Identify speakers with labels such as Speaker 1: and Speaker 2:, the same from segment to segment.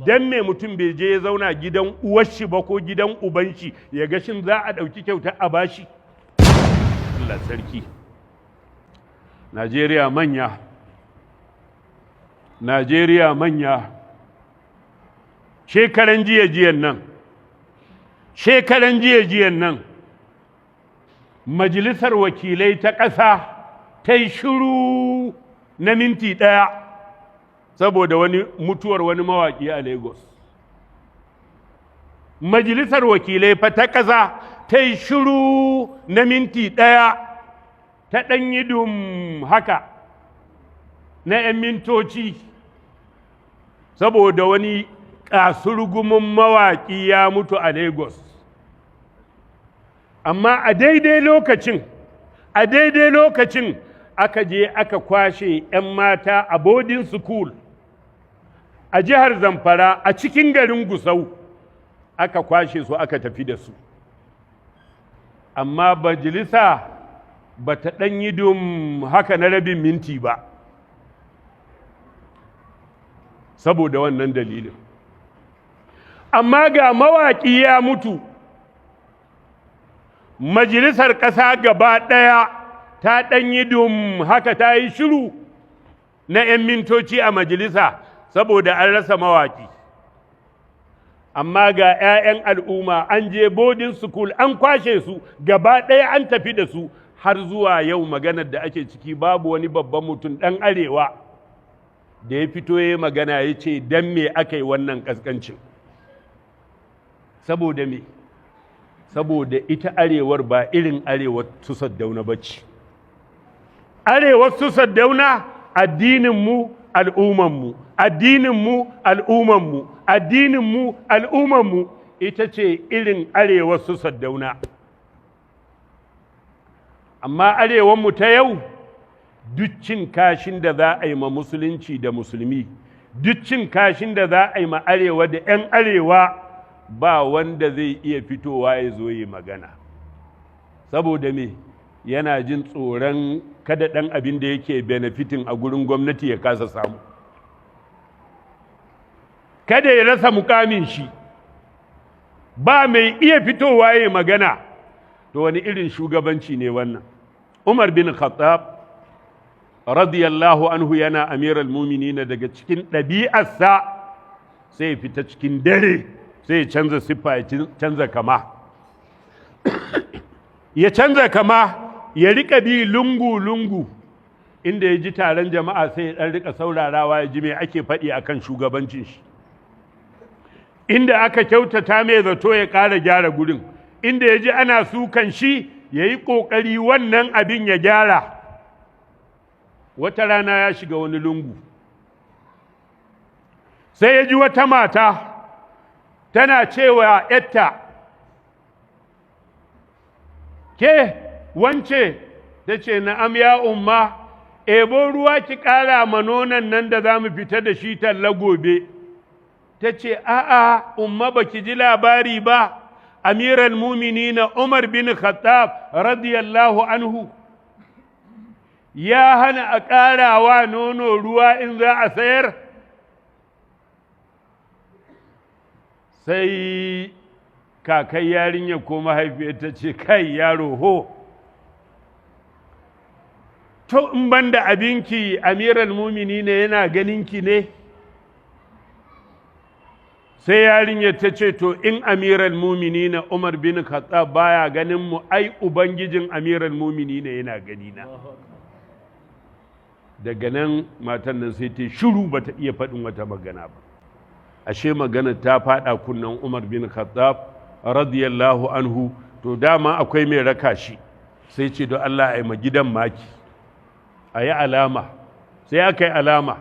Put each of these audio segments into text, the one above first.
Speaker 1: dan me mutum bai je ya zauna gidan uwar shi ba ko gidan uban shi ya ga shin za a ɗauki kyauta a bashi. Allah sarki. Najeriya manya, Najeriya manya. Shekaran jiyan nan majalisar wakilai ta ƙasa ta yi shiru na minti ɗaya saboda mutuwar wani mawaƙi a Lagos. Majalisar wakilai fa ta ƙasa ta yi shiru na minti ɗaya, ta ɗan yi dum haka na 'yan mintoci saboda wani ƙasurgumin mawaƙi ya mutu a Lagos. Amma a daidai lokacin aka je aka kwashe 'yan mata a boarding school a jihar Zamfara a cikin garin Gusau, aka kwashe su aka tafi da su. Amma majalisa ba ta ɗan yi dum haka na rabin minti ba saboda wannan dalilin. Amma ga mawaƙi ya mutu, majalisar ƙasa gaba ɗaya ta ɗan yi dum haka, ta yi shiru na 'yan mintoci a majalisa saboda an rasa mawaƙi. Amma ga 'ya'yan al'umma an je boarding school an kwashe su gaba ɗaya an tafi da su, har zuwa yau maganar da ake ciki babu wani babban mutum ɗan arewa da ya fito ya magana ya ce don me aka yi wannan ƙasƙancin. Saboda me? Saboda ita arewar ba irin arewar su Saddauna ba ce. Arewar su Saddauna addininmu al'ummanmu, addininmu al'ummanmu, addininmu al'ummanmu, ita ce irin arewar su Saddauna. Amma arewanmu ta yau, duk cin kashin da za a yi ma musulunci da musulmi, duk cin kashin da za a yi ma arewa da 'yan arewa, ba wanda zai iya fitowa ya zo yi magana. Saboda me? Yana jin tsoron kada ɗan abin da yake benefitin a gurin gwamnati ya kasa samu, kada ya rasa mukamin shi. Ba mai iya fitowa ya magana. To wani irin shugabanci ne wannan? Umar bin Khattab radiyallahu anhu yana amiral muminina, daga cikin ɗabi'arsa sai fita cikin dare, sai ya canza siffa, ya canza kama ya canza kama, ya rika bi lungu-lungu, inda ya ji taron jama'a sai ya ɗan rika saurarawa ya ji me ake faɗi akan shugabancin shi. Inda aka kyautata mai zato ya ƙara gyara gurin, inda ya ji ana sukan shi ya yi ƙoƙari wannan abin ya gyara. Wata rana ya shiga wani lungu, sai ya ji wata mata tana cewa ‘yarta, ke wance, ta ce na'am ya umma, ebo ruwa ki ƙara ma nonon nan da za mu fita da shi talla gobe. Ta ce a'a umma, baki ji labari ba, amiral muminina Umar bin Khattab radiyallahu anhu ya hana a ƙarawa nono ruwa in za a sayar. Sai kakai yarinya ko mahaifiyar ta ce kai yaro ho, to in banda abinki amiral muminina yana ganinki ne? Sai yarinyar ta ce to in amiral muminina Umar bin Khattab baya ganin mu, ai ubangijin amiral muminina yana ganina. Daga nan matan nan sai ta shiru, bata iya faɗin wata magana ba. Ashe magana ta faɗa kunnan Umar bin Khattab radiyallahu anhu. To dama akwai mai raka shi, sai ce don Allah a yi ma gidan maki, a yi alama. Sai aka yi alama,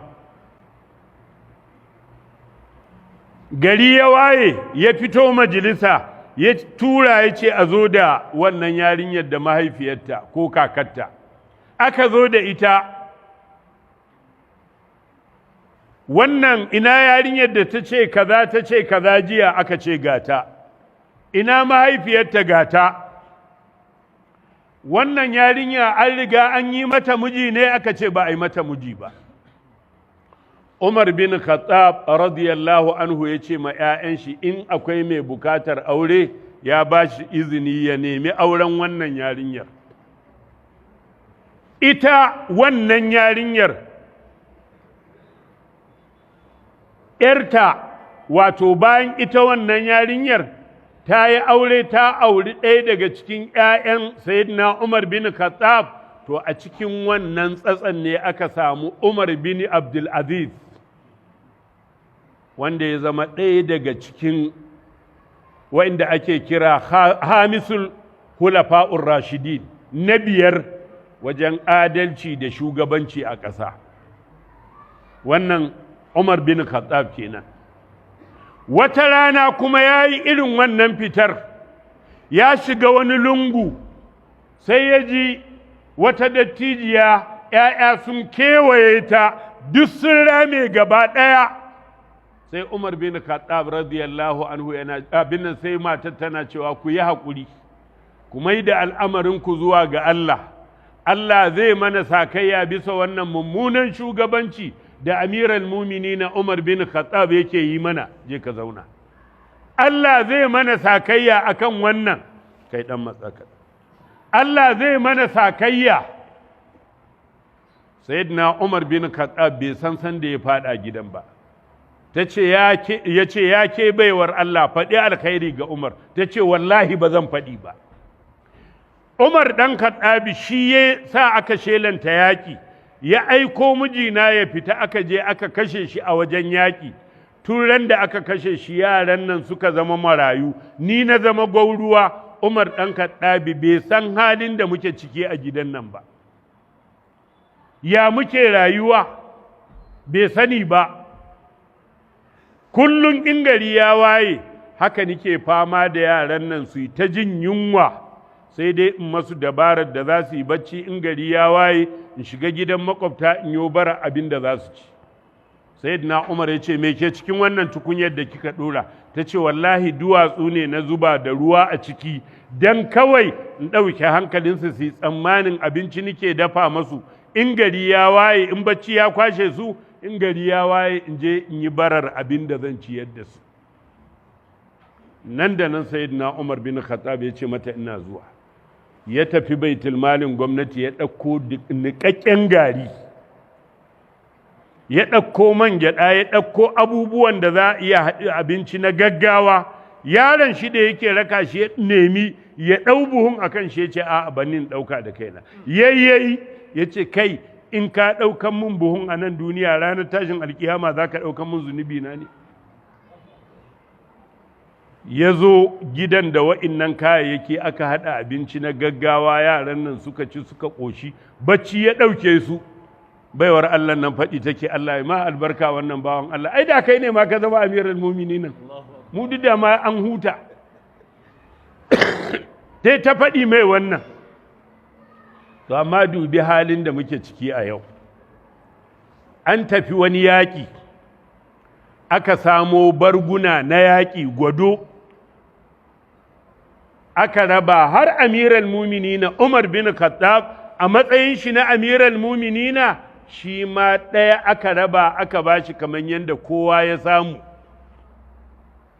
Speaker 1: gari ya waye, ya fito majalisa, ya tura ya ce a zo da wannan yarinyar da mahaifiyarta ko kakarta. Aka zo da ita. Wannan ina yarinyar da ta ce kaza jiya, aka ce gata. Ina mahaifiyarta, gata. Wannan yarinya an riga an yi mata miji ne, aka ce ba a yi mata miji ba. Umar bin Khattab radiyallahu anhu ya ce ma 'ya'yan shi in akwai mai bukatar aure ya ba shi izini ya nemi auren wannan yarinyar. Ita wannan yarinyar, ‘yarta wato bayan ita wannan yarinyar ta yi aure ta auri ɗaya daga cikin ‘ya'yan Sayyidina Umar bin Khattab, to a cikin wannan tsatsan ne aka samu Umar bin Abdulaziz, wanda ya zama ɗaya daga cikin wa'inda ake kira hamisul hulafa'ur rashidin na biyar wajen adalci da shugabanci a ƙasa. Wannan Umar bin Khattab kenan. Wata rana kuma ya yi irin wannan fitar, ya shiga wani lungu sai ya ji wata dattijiya ‘ya'ya sun kewaye ta duk sun rame gaba ɗaya. Sai Umar bin Khattab radiyallahu anhu yana abin nan, sai matar tana cewa ku yi haƙuri, ku mai da al'amarinku zuwa ga Allah. Allah zai mana sakayya bisa wannan mummunan shugabanci da amiral mumini na Umar bin Khattab yake yi mana. Je ka zauna. Allah zai mana sakayya akan wannan, kai dan matsaka. Allah zai mana sakayya. Sayyidina Umar bin Khattab bai san da ya fada gidan ba. Ya ce ya ke baiwar Allah, faɗi alkhairi ga Umar. Ta ce wallahi ba zan faɗi ba. Umar ɗan Khattabi shi ya sa aka shelanta yaƙi, ya aiko mijina ya fita, aka je aka kashe shi a wajen yaƙi. Tun da aka kashe shi yaran nan suka zama marayu, ni na zama gwauruwa. Umar ɗan Khattabi bai san halin da muke ciki a gidan nan ba. Ya muke rayuwa bai sani ba. Kullum in gari ya waye haka nike fama da yaran nan su yi ta jin yunwa, sai dai in masu dabarar da za su yi bacci in gari ya waye, in shiga gidan makwabta in yo bara abin da za su ci. Sayyidina Umar ya ce me ke cikin wannan tukunyar da kika dora? Ta ce wallahi duwatsu ne na zuba da ruwa a ciki dan kawai in ɗauke hankalinsu su yi tsammanin abinci nike dafa masu, in gari ya waye in bacci ya kwashe su, in gari ya waye in je in yi barar abin da zan ciyar da su. Nan da nan Sayyidina Umar bin Khattab ya ce mata ina zuwa. Ya tafi baitul malin gwamnati ya ɗauko niƙaƙƙen gari, ya ɗauko man gyaɗa, ya ɗauko abubuwan da za a iya haɗi abinci na gaggawa. Yaron shi da yake raka shi ya nemi ya ɗau buhun akan shi, ya ce a'a banin ɗauka da kaina. Yayyayi ya ce kai in ka ɗaukan mun buhun a nan duniya, ranar tashin alkiyama za ka ɗaukan mun zunubi na ne? Ya zo gidan da wa'innan kayayyaki aka haɗa abinci na gaggawa, yaran nan suka ci suka ƙoshi, bacci ya ɗauke su. Baiwar Allah nan faɗi take, Allah ya ma albarka wannan bawan Allah, ai da kai ne ma ka zama amiral muminin, mu duk da ma an huta. Sai ta faɗi mai wannan. To amma dubi halin da muke ciki a yau. An tafi wani yaƙi, aka samo barguna na yaƙi gwado, aka raba har amiral muminina Umar bin Khattab a matsayin shi na amiral muminina, shi ma ɗaya aka raba aka bashi kamar yadda kowa ya samu.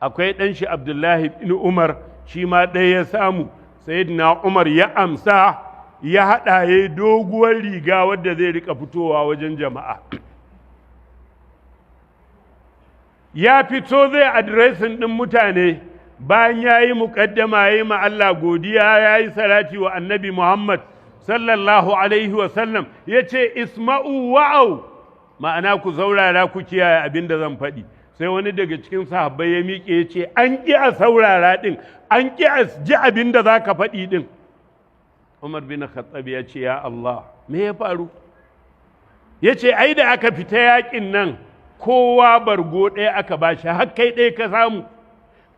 Speaker 1: Akwai ɗan shi Abdullahi bin Umar, shi ma ɗaya ya samu. Sayyidina Umar ya amsa, ya haɗa ya doguwar riga wadda zai rika fitowa wajen jama'a. Ya fito zai adiresin ɗin mutane, bayan ya yi muƙaddama, ya yi ma Allah godiya, ya yi salati wa annabi Muhammad sallallahu alaihi wasallam, ya ce isma'u wa'au, ma'ana ku saurara ku kiyaye abin da zan faɗi. Sai wani daga cikin sahabbai ya miƙe ya ce an ƙi a saurara ɗin, an ƙi a ji abin da za ka faɗi ɗin. Umar bin Khattab ya ce ya Allah, me ya faru? Ya ce ai da aka fita yaƙin nan kowa bargo ɗaya aka bashi, har kai ɗaya ka samu.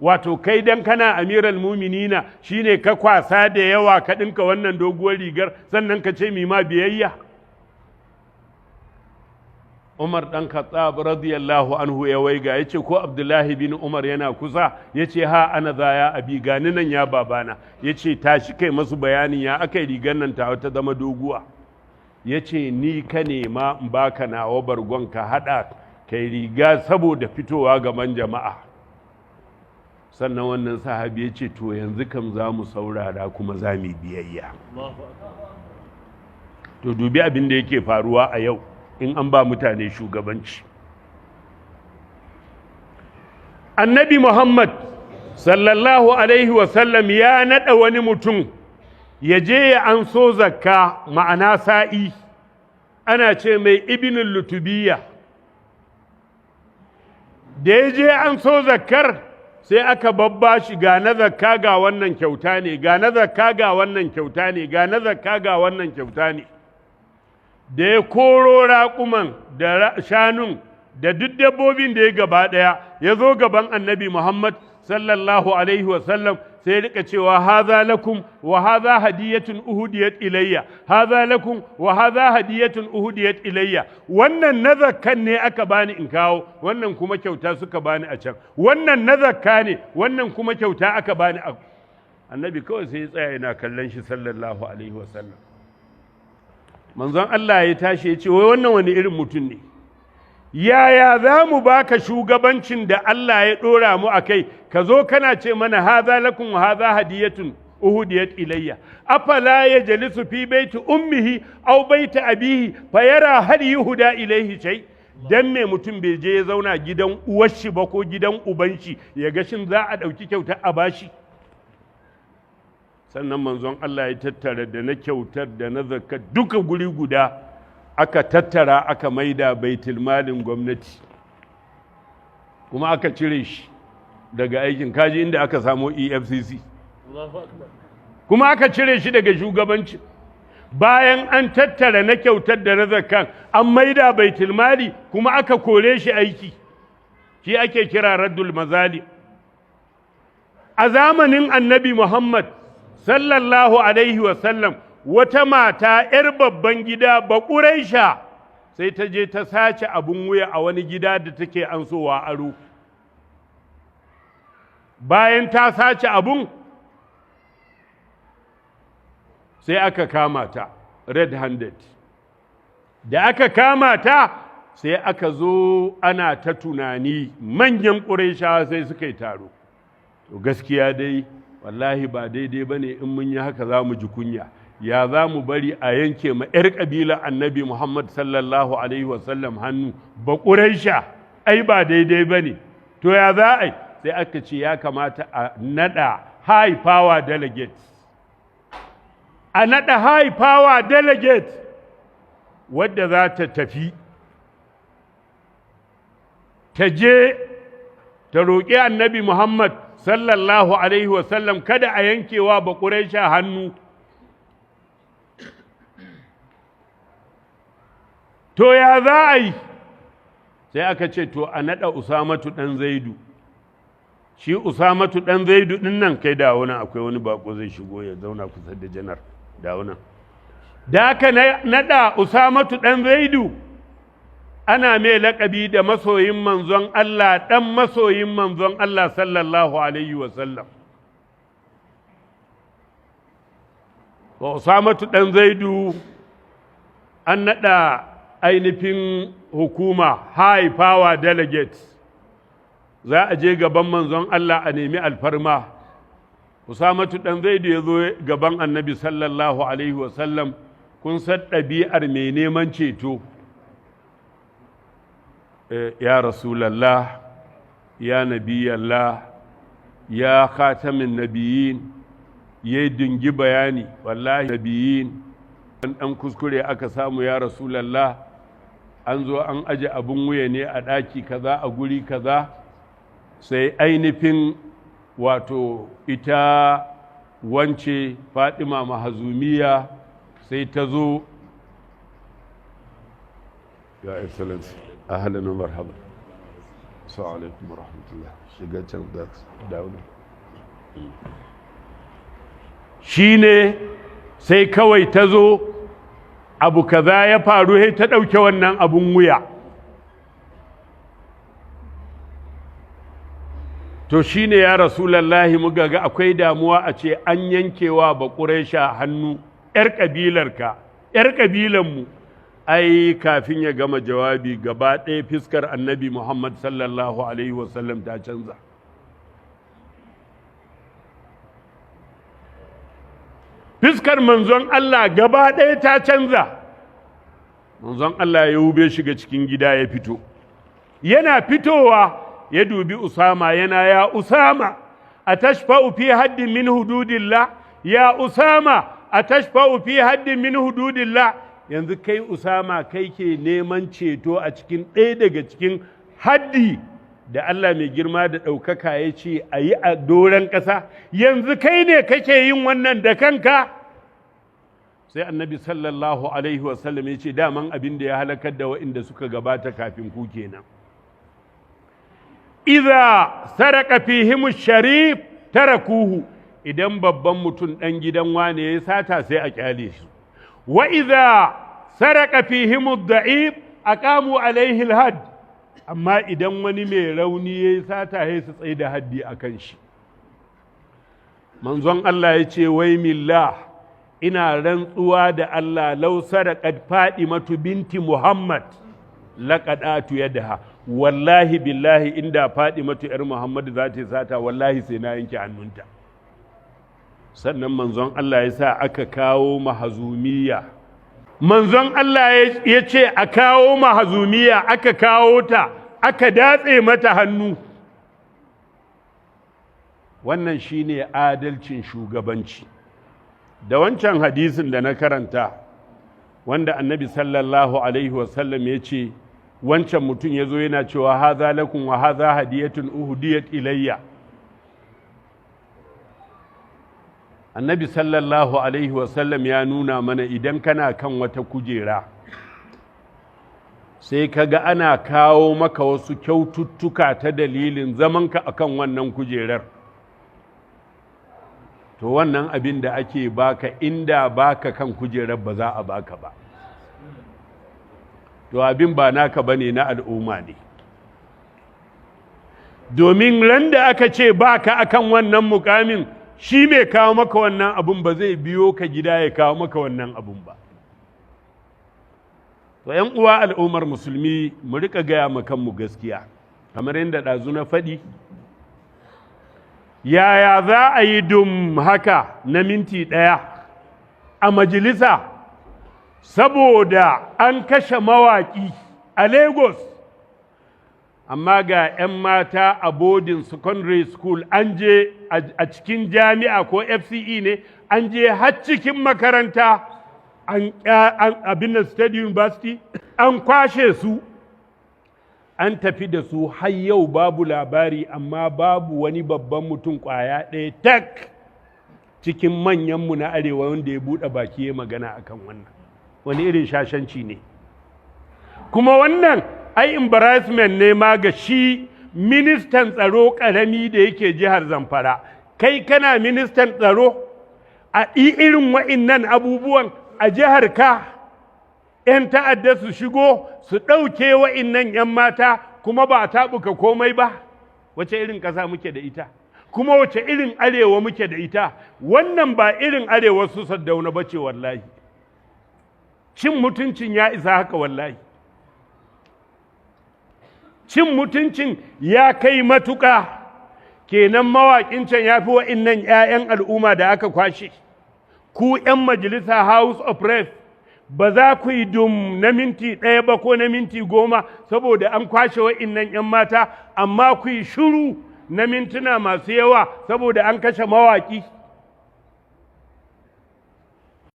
Speaker 1: Wato kai dan kana amiral muminina shine ka kwasa da yawa ka ɗinka wannan doguwar rigar, sannan ka ce mi ma biyayya? Umar ɗan Khattab radiyallahu anhu ya waiga ya ce ko Abdullahi bin Umar yana kusa, ya ce ha ana za ya abi, gani nan ya babana. Ya ce tashi kai masu bayanin ya aka yi rigar nan ta zama doguwa. Ya ce ni ka nema in baka nawa bargon ka haɗa kai riga saboda fitowa gaban jama'a. Sannan wannan sahabi ya ce to yanzu kam za mu saurara kuma za mu biyayya. To dubi abin da yake faruwa a yau in an ba mutane shugabanci. Annabi Muhammad sallallahu alaihi wasallam ya naɗa wani mutum ya je ya anso zakka, ma'ana sa'i, ana ce mai ibnul lutubiya. Da ya je an so zakkar sai aka babba shi ga na zakka ga wannan kyauta ne, ga na zakka ga wannan kyauta ne, ga na zakka ga wannan kyauta ne. Da ya koro raƙuman da shanun da duk dabbobin da ya gaba ɗaya ya zo gaban annabi Muhammad sallallahu alaihi wasallam sai ya rika cewa haza lakum wa haza hadiyatun uhudiyat ilayya, haza lakum wa haza hadiyatun uhudiyat ilayya. Wannan na zakkan ne aka bani in kawo, wannan kuma kyauta suka bani a can, wannan na zakka ne, wannan kuma kyauta aka bani a. Annabi kawai sai ya tsaya yana kallon shi sallallahu alaihi wasallam. Manzon Allah ya tashi ya ce wai wannan wani irin mutum ne, yaya za mu baka shugabancin da Allah ya ɗora mu a kai, ka zo kana ce mana haza lakum wa haza hadiyatun uhudiyat ilayya, afala ya jalisu fi baiti ummihi aw baiti abihi fa yara hal yuhda ilayhi shay. Dan me mutum bai je ya zauna gidan uwar shi ba ko gidan uban shi ya ga shin za a ɗauki kyautar a bashi. Sannan manzon Allah ya tattara da na kyautar da na zakat duka guri guda, aka tattara aka maida baitul malin gwamnati, kuma aka cire shi daga aikin. Kaji inda aka samo EFCC, kuma aka cire shi daga shugabanci. Bayan an tattara na kyautar da na zakkan an maida baitul mali, kuma aka kore shi aiki. Shi ake kira raddul mazali. A zamanin annabi Muhammad sallallahu alaihi wasallam, wata mata 'yar babban gida Baƙuraisha sai ta je ta sace abun wuya a wani gida da take ansowa aro. Bayan ta sace abun sai aka kama ta red handed. Da aka kama ta sai aka zo ana ta tunani, manyan Ƙuraishawa sai suka yi taro. To gaskiya dai wallahi ba daidai bane in mun yi haka za mu ji kunya. Ya za mu bari a yanke ma 'yar ƙabila annabi Muhammad sallallahu alaihi wasallam hannu, Baƙuraisha, ai ba daidai ba ne. To ya za a yi? Sai aka ce ya kamata a naɗa high power delegate. A naɗa high power delegate wadda za ta tafi, ta je ta roƙi annabi Muhammad sallallahu alaihi wasallam kada a yankewa Baƙuraisha hannu. To ya za a yi? Sai aka ce to a naɗa Usamatu ɗan Zaidu. Shi Usamatu ɗan Zaidu ɗin nan, kai dawo nan, akwai wani bako zai shigo ya zauna kusa da janar, dawo nan. Da aka naɗa Usamatu ɗan Zaidu, ana mai laƙabi da masoyin manzon Allah, ɗan masoyin manzon Allah sallallahu alaihi wasallam. Usamatu ɗan Zaidu an naɗa ainihin hukuma high power delegate, za a je gaban manzon Allah a nemi alfarma. Usamatu ɗan Zaidu ya zo gaban annabi sallallahu alaihi wasallam. Kun san ɗabi'ar mai neman ceto, ya Rasulallah, ya Nabiyallah, ya khatamin nabiyin, ya dingi bayani, wallahi nabiyin, ɗan kuskure aka samu ya Rasulallah, an zo an aje abin wuya ne a ɗaki kaza a guri kaza, sai ainihin wato ita wance Fatima Mahazumiya sai ta zo. Ya Excellency, ahlan wa marhaba. Assalamu alaikum wa rahmatullah. Shiga can da dawo. Shine sai kawai ta zo, abu kaza ya faru, sai ta ɗauke wannan abun wuya. To shine ya Rasulallahi, muka ga akwai damuwa a ce an yankewa Baƙuraisha hannu, 'yar ƙabilarka, 'yar ƙabilanmu, ai kafin ya gama jawabi gaba ɗaya fiskar annabi Muhammad sallallahu alaihi wasallam ta canza. Fiskar manzon Allah gaba ɗaya ta canza. Manzon Allah ya hube shiga cikin gida ya fito. Yana fitowa ya dubi Usama yana ya Usama atashfa'u fi haddin min hududillah ya Usama atashfa'u fi haddin min hududillah. Yanzu kai Usama kai ke neman ceto a cikin ɗaya daga cikin haddi da Allah mai girma da ɗaukaka ya ce a yi a doron ƙasa, yanzu kai ne kake yin wannan da kanka? Sai annabi sallallahu alaihi wasallam ya ce daman abin da ya halakar da waɗanda suka gabata kafin ku kenan. Iza saraka fihimu sharif tarakuhu, idan babban mutum ɗan gidan wane ya sata sai a kyale shi. Wa iza saraka fihimu da'if aqamu alaihi alhad, amma idan wani mai rauni ya sata sai su tsaye da haddi akan shi. Manzon Allah ya ce wai millah, ina rantsuwa da Allah law saraqat Fadimatu binti Muhammad laqadatu yadaha, wallahi billahi inda Fadimatu yar Muhammad za ta sata wallahi sai na yanke hannunta. Sannan manzon Allah ya sa aka kawo mahazumiya. Manzon Allah ya ce a kawo mahazumiya, aka kawo ta, aka datse mata hannu. Wannan shine adalcin shugabanci. Da wancan hadisin da na karanta, wanda annabi sallallahu alaihi wasallam ya ce, wancan mutum ya zo yana cewa haza lakum wa haza hadiyatun uhudiyat ilayya. Annabi sallallahu alaihi wasallam ya nuna mana idan kana kan wata kujera sai kaga ana kawo maka wasu kyaututtuka ta dalilin zamanka akan wannan kujerar, to wannan abin da ake baka inda baka kan kujerar ba za a baka ba, to abin ba naka bane, na al'umma ne. Domin ran da aka ce baka akan wannan mukamin, shi mai kawo maka wannan abun ba zai biyo ka gida ya kawo maka wannan abun ba. To ‘yan uwa al'ummar musulmi mu rika gaya ma kanmu gaskiya, kamar yadda ɗazu na faɗi, yaya za a yi dum haka na minti ɗaya a majalisa saboda an kashe mawaƙi a Lagos, amma ga ‘yan mata a boarding secondary school an je a cikin jami'a ko FCE ne, an je har cikin makaranta abin da State University, an kwashe su, an tafi da su har yau babu labari, amma babu wani babban mutum kwaya ɗaya tak cikin manyanmu na arewa wanda ya buɗe baki ya magana akan wannan. Wani irin shashanci ne. Kuma wannan ai embarrassment ne ma ga shi ministan tsaro ƙarami da yake jihar Zamfara. Kai kana ministan tsaro a irin wa'innan abubuwan a jihar ka, 'yan ta'adda su shigo su ɗauke wa'innan 'yan mata kuma ba a taɓuka komai ba. Wace irin ƙasa muke da ita? Kuma wace irin arewa muke da ita? Wannan ba irin arewa su Saddauna ba ce wallahi. Cin mutuncin ya isa haka wallahi. Cin mutuncin ya kai matuƙa, kenan mawaƙin can ya fi wa'innan 'ya'yan al'umma da aka kwashe. Ku 'yan majalisa House of Reps ba za ku yi dum na minti ɗaya ba ko na minti 10 saboda an kwashe wa'innan 'yan mata, amma ku yi shiru na mintuna masu yawa saboda an kashe mawaƙi.